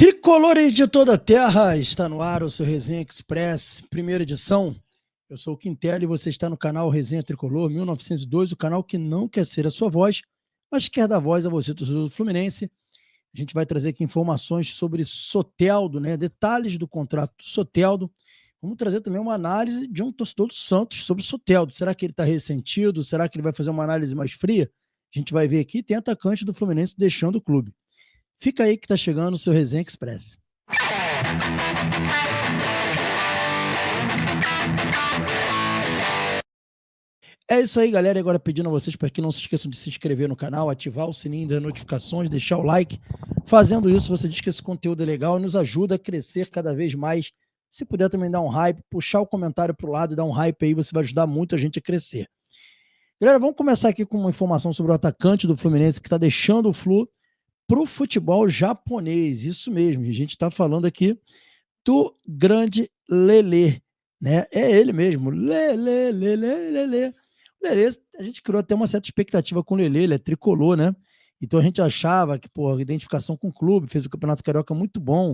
Tricolores de toda a terra, está no ar o seu Resenha Express, primeira edição. Eu sou o Quintela e você está no canal Resenha Tricolor 1902, o canal que não quer ser a sua voz, mas quer dar voz a você, torcedor do Fluminense. A gente vai trazer aqui informações sobre Soteldo, né? Detalhes do contrato do Soteldo. Vamos trazer também uma análise de um torcedor do Santos sobre o Soteldo. Será que ele está ressentido? Será que ele vai fazer uma análise mais fria? A gente vai ver aqui. Tem atacante do Fluminense deixando o clube. Fica aí que tá chegando o seu Resenha Express. É isso aí, galera. E agora pedindo a vocês para que não se esqueçam de se inscrever no canal, ativar o sininho das notificações, deixar o like. Fazendo isso, você diz que esse conteúdo é legal e nos ajuda a crescer cada vez mais. Se puder também dar um hype, puxar o comentário para o lado e dar um hype aí, você vai ajudar muito a gente a crescer. Galera, vamos começar aqui com uma informação sobre o atacante do Fluminense que está deixando o Flu para o futebol japonês. Isso mesmo, a gente está falando aqui do grande Lelê, né? É ele mesmo, Lelê, Lelê, Lelê. O Lelê, a gente criou até uma certa expectativa com o Lelê, ele é tricolor, né? Então a gente achava que, pô, a identificação com o clube, fez o Campeonato Carioca muito bom,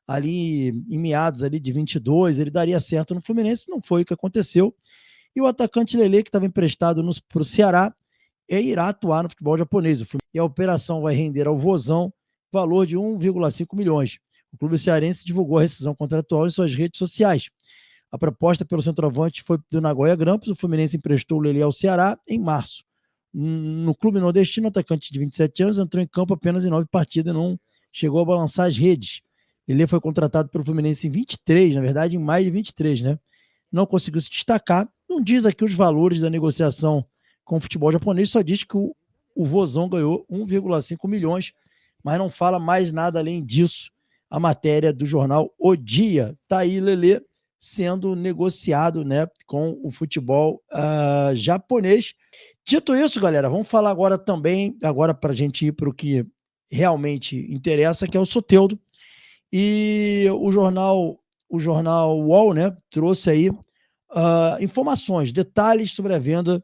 ali em meados ali de 22, ele daria certo no Fluminense, não foi o que aconteceu. E o atacante Lelê, que estava emprestado para o Ceará, irá atuar no futebol japonês. E a operação vai render ao Vozão valor de 1,5 milhões. O clube cearense divulgou a rescisão contratual em suas redes sociais. A proposta pelo centroavante foi do Nagoya Grampus. O Fluminense emprestou o Lelê ao Ceará em março. No clube nordestino, o atacante de 27 anos entrou em campo apenas em 9 partidas e não chegou a balançar as redes. Lelê foi contratado pelo Fluminense em 23, na verdade, em maio de 23, né? Não conseguiu se destacar. Não diz aqui os valores da negociação com o futebol japonês, só diz que o Vozão ganhou 1,5 milhões, mas não fala mais nada além disso. A matéria do jornal O Dia. Tá aí, Lelê, sendo negociado, né, com o futebol japonês. Dito isso, galera, vamos falar agora também, agora para a gente ir para o que realmente interessa, que é o Soteldo. E o jornal UOL, né, trouxe aí informações, detalhes sobre a venda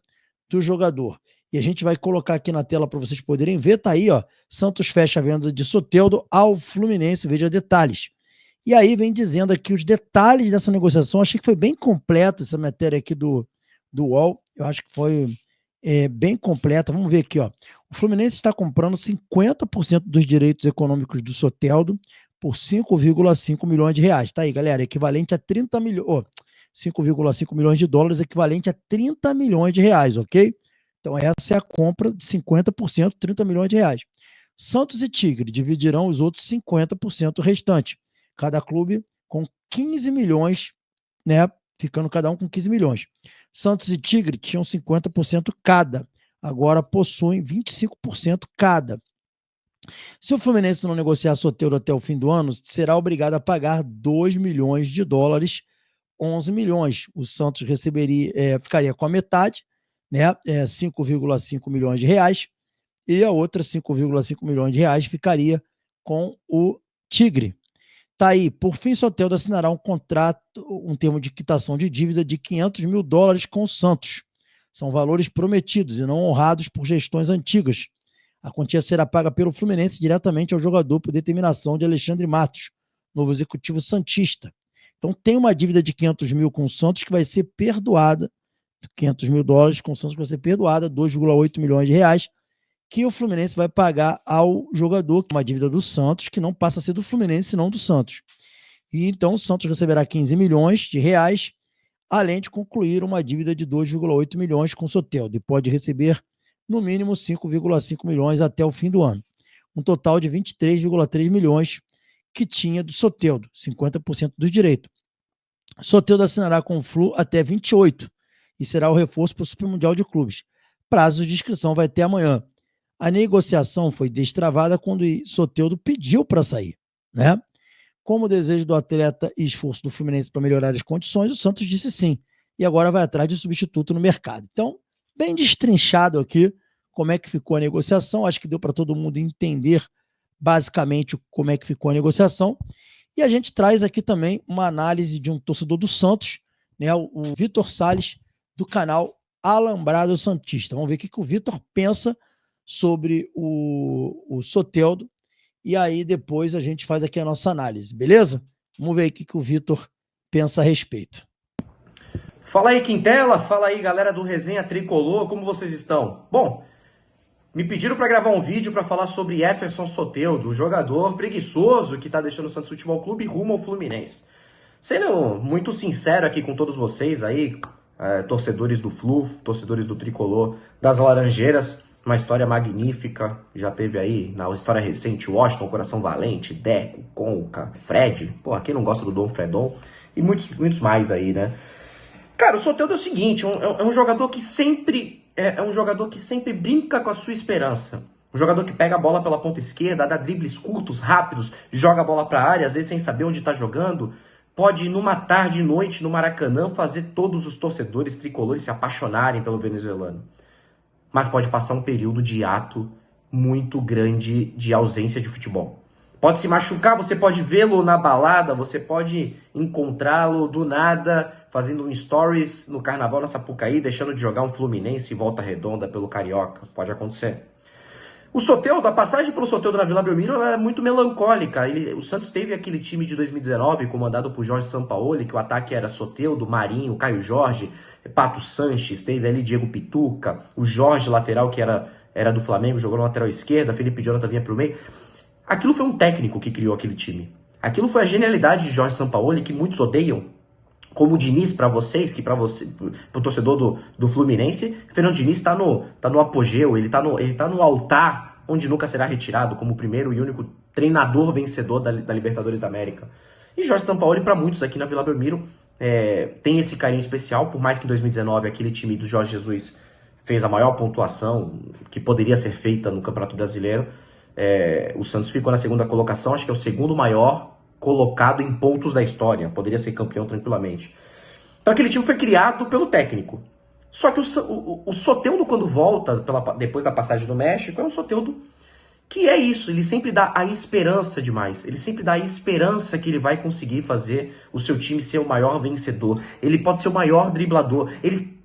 do jogador. E a gente vai colocar aqui na tela para vocês poderem ver, tá aí, ó, Santos fecha a venda de Soteldo ao Fluminense, veja detalhes. E aí vem dizendo aqui os detalhes dessa negociação, achei que foi bem completo essa matéria aqui do UOL, eu acho que foi bem completa, vamos ver aqui, ó. O Fluminense está comprando 50% dos direitos econômicos do Soteldo por 5,5 milhões de reais, tá aí, galera, equivalente a 30 milhões, 5,5 milhões de dólares, equivalente a 30 milhões de reais, ok? Então essa é a compra de 50%, 30 milhões de reais. Santos e Tigre dividirão os outros 50% restante. Cada clube com 15 milhões, né? Ficando cada um com 15 milhões. Santos e Tigre tinham 50% cada. Agora possuem 25% cada. Se o Fluminense não negociar Soteldo até o fim do ano, será obrigado a pagar 2 milhões de dólares, 11 milhões. O Santos ficaria com a metade, né? 5,5 milhões de reais. E a outra 5,5 milhões de reais ficaria com o Tigre. Tá aí, por fim, Soteldo assinará um contrato, um termo de quitação de dívida de 500 mil dólares com o Santos. São valores prometidos e não honrados por gestões antigas. A quantia será paga pelo Fluminense diretamente ao jogador por determinação de Alexandre Matos, novo executivo santista. Então tem uma dívida de 500 mil com o Santos que vai ser perdoada, 500 mil dólares com o Santos que vai ser perdoada, 2,8 milhões de reais, que o Fluminense vai pagar ao jogador, que é uma dívida do Santos, que não passa a ser do Fluminense, não do Santos. E então o Santos receberá 15 milhões de reais, além de concluir uma dívida de 2,8 milhões com o Soteldo, e pode receber no mínimo 5,5 milhões até o fim do ano. Um total de 23,3 milhões que tinha do Soteldo, 50% do direito. Soteldo assinará com o Flu até 28 e será o reforço para o Supermundial de Clubes. Prazo de inscrição vai até amanhã. A negociação foi destravada quando Soteldo pediu para sair, né? Como o desejo do atleta e esforço do Fluminense para melhorar as condições, o Santos disse sim. E agora vai atrás de substituto no mercado. Então, bem destrinchado aqui como é que ficou a negociação. Acho que deu para todo mundo entender basicamente como é que ficou a negociação. E a gente traz aqui também uma análise de um torcedor do Santos, né, o Vitor Salles, do canal Alambrado Santista. Vamos ver o que o Vitor pensa sobre o Soteldo e aí depois a gente faz aqui a nossa análise, beleza? Vamos ver o que o Vitor pensa a respeito. Fala aí, Quintela, fala aí, galera do Resenha Tricolor, como vocês estão? Bom, me pediram para gravar um vídeo para falar sobre Jefferson Soteldo, o jogador preguiçoso que tá deixando o Santos Futebol Clube rumo ao Fluminense. Sendo muito sincero aqui com todos vocês aí, torcedores do Flu, torcedores do Tricolor, das Laranjeiras, uma história magnífica, já teve aí na história recente Washington, Coração Valente, Deco, Conca, Fred, pô, quem não gosta do Dom Fredon, e muitos mais aí, né? Cara, o Soteldo é o seguinte, é um jogador que sempre um jogador que sempre brinca com a sua esperança. Um jogador que pega a bola pela ponta esquerda, dá dribles curtos, rápidos, joga a bola para a área, às vezes sem saber onde está jogando. Pode, numa tarde e noite, no Maracanã, fazer todos os torcedores tricolores se apaixonarem pelo venezuelano. Mas pode passar um período de hiato muito grande de ausência de futebol. Pode se machucar, você pode vê-lo na balada, você pode encontrá-lo do nada, fazendo um stories no Carnaval na Sapucaí, deixando de jogar um Fluminense e Volta Redonda pelo Carioca. Pode acontecer. O Soteldo, a passagem pelo Soteldo na Vila Belmiro, ela é muito melancólica. O Santos teve aquele time de 2019, comandado por Jorge Sampaoli, que o ataque era Soteldo, Marinho, Caio Jorge, Pato Sanches, teve ali Diego Pituca, o Jorge, lateral, que era do Flamengo, jogou na lateral esquerda, Felipe Jonathan vinha pro meio. Aquilo foi um técnico que criou aquele time. Aquilo foi a genialidade de Jorge Sampaoli, que muitos odeiam, como o Diniz para vocês, que para você, pro torcedor do Fluminense, Fernando Diniz tá no apogeu, ele tá no altar onde nunca será retirado, como o primeiro e único treinador vencedor da Libertadores da América. E Jorge Sampaoli, para muitos aqui na Vila Belmiro, tem esse carinho especial, por mais que em 2019 aquele time do Jorge Jesus fez a maior pontuação que poderia ser feita no Campeonato Brasileiro. O Santos ficou na segunda colocação, acho que é o segundo maior colocado em pontos da história, poderia ser campeão tranquilamente. Então aquele time foi criado pelo técnico. Só que o Soteldo, quando volta, depois da passagem do México, é um Soteldo que é isso, ele sempre dá a esperança demais, ele sempre dá a esperança que ele vai conseguir fazer o seu time ser o maior vencedor, ele pode ser o maior driblador, ele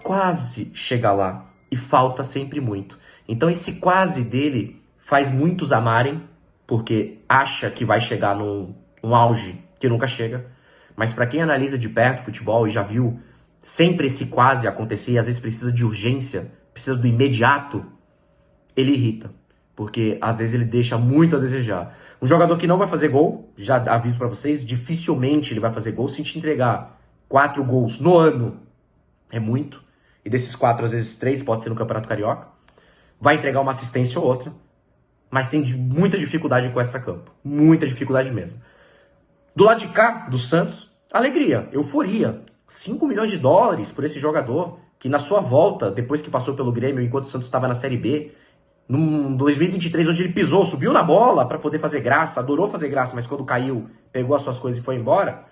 quase chega lá, e falta sempre muito. Então esse quase dele faz muitos amarem, porque acha que vai chegar num auge que nunca chega. Mas para quem analisa de perto futebol e já viu sempre esse quase acontecer, e às vezes precisa de urgência, precisa do imediato, ele irrita. Porque às vezes ele deixa muito a desejar. Um jogador que não vai fazer gol, já aviso para vocês, dificilmente ele vai fazer gol. Se te entregar 4 gols no ano, é muito. E desses 4, às vezes 3, pode ser no Campeonato Carioca. Vai entregar uma assistência ou outra. Mas tem muita dificuldade com o extracampo. Muita dificuldade mesmo. Do lado de cá, do Santos, alegria, euforia. 5 milhões de dólares por esse jogador, que na sua volta, depois que passou pelo Grêmio, enquanto o Santos estava na Série B, no 2023, onde ele pisou, subiu na bola para poder fazer graça, adorou fazer graça, mas quando caiu, pegou as suas coisas e foi embora,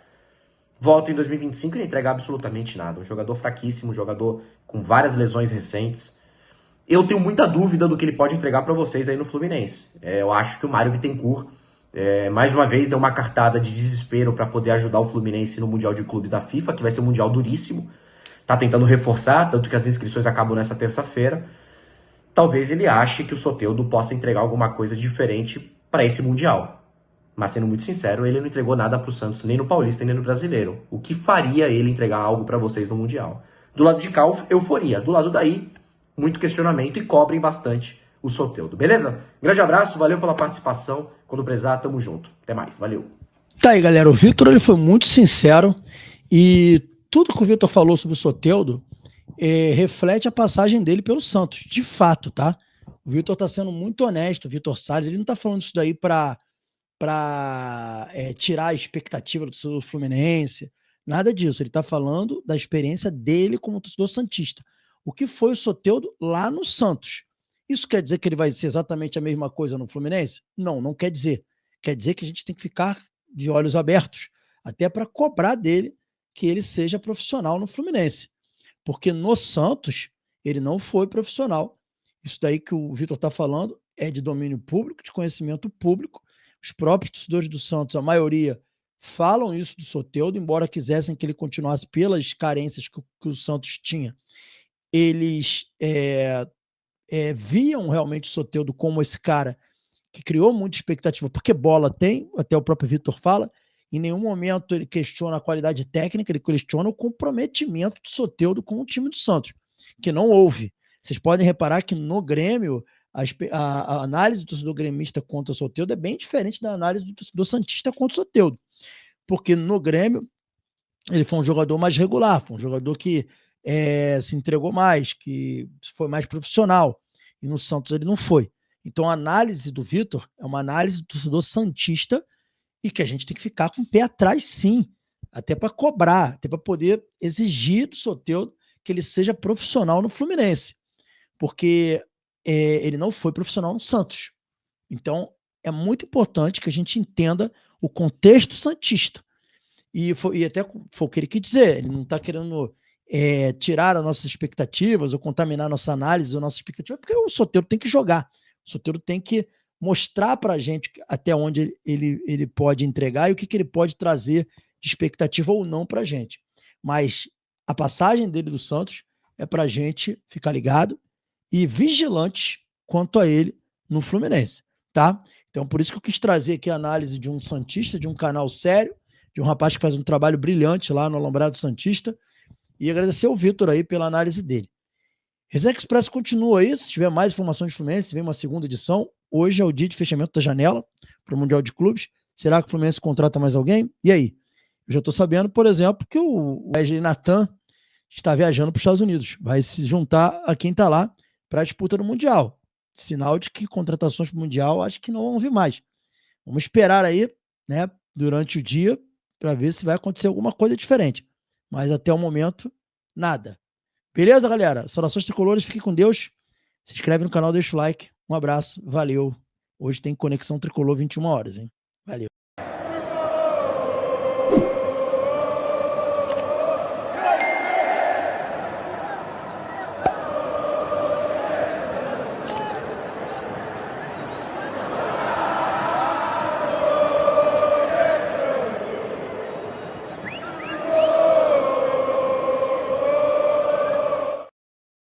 volta em 2025 e não entrega absolutamente nada. Um jogador fraquíssimo, um jogador com várias lesões recentes. Eu tenho muita dúvida do que ele pode entregar para vocês aí no Fluminense. Eu acho que o Mário Bittencourt, mais uma vez, deu uma cartada de desespero para poder ajudar o Fluminense no Mundial de Clubes da FIFA, que vai ser um Mundial duríssimo. Tá tentando reforçar, tanto que as inscrições acabam nessa terça-feira. Talvez ele ache que o Soteldo possa entregar alguma coisa diferente para esse Mundial. Mas, sendo muito sincero, ele não entregou nada para o Santos, nem no Paulista, nem no Brasileiro. O que faria ele entregar algo para vocês no Mundial? Do lado de cá, euforia. Do lado daí, muito questionamento e cobrem bastante o Soteldo. Beleza? Grande abraço, valeu pela participação. Quando precisar, tamo junto. Até mais, valeu. Tá aí, galera. O Vitor ele foi muito sincero e tudo que o Vitor falou sobre o Soteldo reflete a passagem dele pelo Santos, de fato, tá? O Vitor tá sendo muito honesto, o Vitor Salles, ele não tá falando isso daí para tirar a expectativa do torcedor Fluminense, nada disso. Ele tá falando da experiência dele como torcedor santista. O que foi o Soteldo lá no Santos? Isso quer dizer que ele vai ser exatamente a mesma coisa no Fluminense? Não, não quer dizer. Quer dizer que a gente tem que ficar de olhos abertos, até para cobrar dele que ele seja profissional no Fluminense. Porque no Santos, ele não foi profissional. Isso daí que o Vitor está falando é de domínio público, de conhecimento público. Os próprios torcedores do Santos, a maioria, falam isso do Soteldo, embora quisessem que ele continuasse pelas carências que o Santos tinha. Eles viam realmente o Soteldo como esse cara que criou muita expectativa, porque bola tem, até o próprio Vitor fala, em nenhum momento ele questiona a qualidade técnica, ele questiona o comprometimento do Soteldo com o time do Santos, que não houve. Vocês podem reparar que no Grêmio, a análise do torcedor gremista contra o Soteldo é bem diferente da análise do torcedor santista contra o Soteldo, porque no Grêmio ele foi um jogador mais regular, foi um jogador que se entregou mais, que foi mais profissional, e no Santos ele não foi. Então a análise do Vitor é uma análise do torcedor santista e que a gente tem que ficar com o pé atrás, sim, até para cobrar, até para poder exigir do Soteldo que ele seja profissional no Fluminense, porque ele não foi profissional no Santos. Então é muito importante que a gente entenda o contexto santista. E até foi o que ele quis dizer, ele não está querendo tirar as nossas expectativas ou contaminar a nossa análise ou nossa expectativa, porque o Soteldo tem que jogar, o Soteldo tem que mostrar para a gente até onde ele pode entregar e o que ele pode trazer de expectativa ou não para a gente. Mas a passagem dele do Santos é para a gente ficar ligado e vigilante quanto a ele no Fluminense, tá? Então, por isso que eu quis trazer aqui a análise de um santista, de um canal sério, de um rapaz que faz um trabalho brilhante lá no Alambrado Santista, e agradecer ao Vitor aí pela análise dele. Resenha Expresso continua aí, se tiver mais informações de Fluminense, vem uma segunda edição. Hoje é o dia de fechamento da janela para o Mundial de Clubes. Será que o Fluminense contrata mais alguém? E aí? Eu já estou sabendo, por exemplo, que o Wesley Natan está viajando para os Estados Unidos. Vai se juntar a quem está lá para a disputa do Mundial. Sinal de que contratações para o Mundial acho que não vão vir mais. Vamos esperar aí, né, durante o dia, para ver se vai acontecer alguma coisa diferente. Mas até o momento, nada. Beleza, galera? Saudações tricolores, fiquem com Deus. Se inscreve no canal, deixa o like. Um abraço, valeu. Hoje tem Conexão Tricolor 21 horas, hein? Valeu.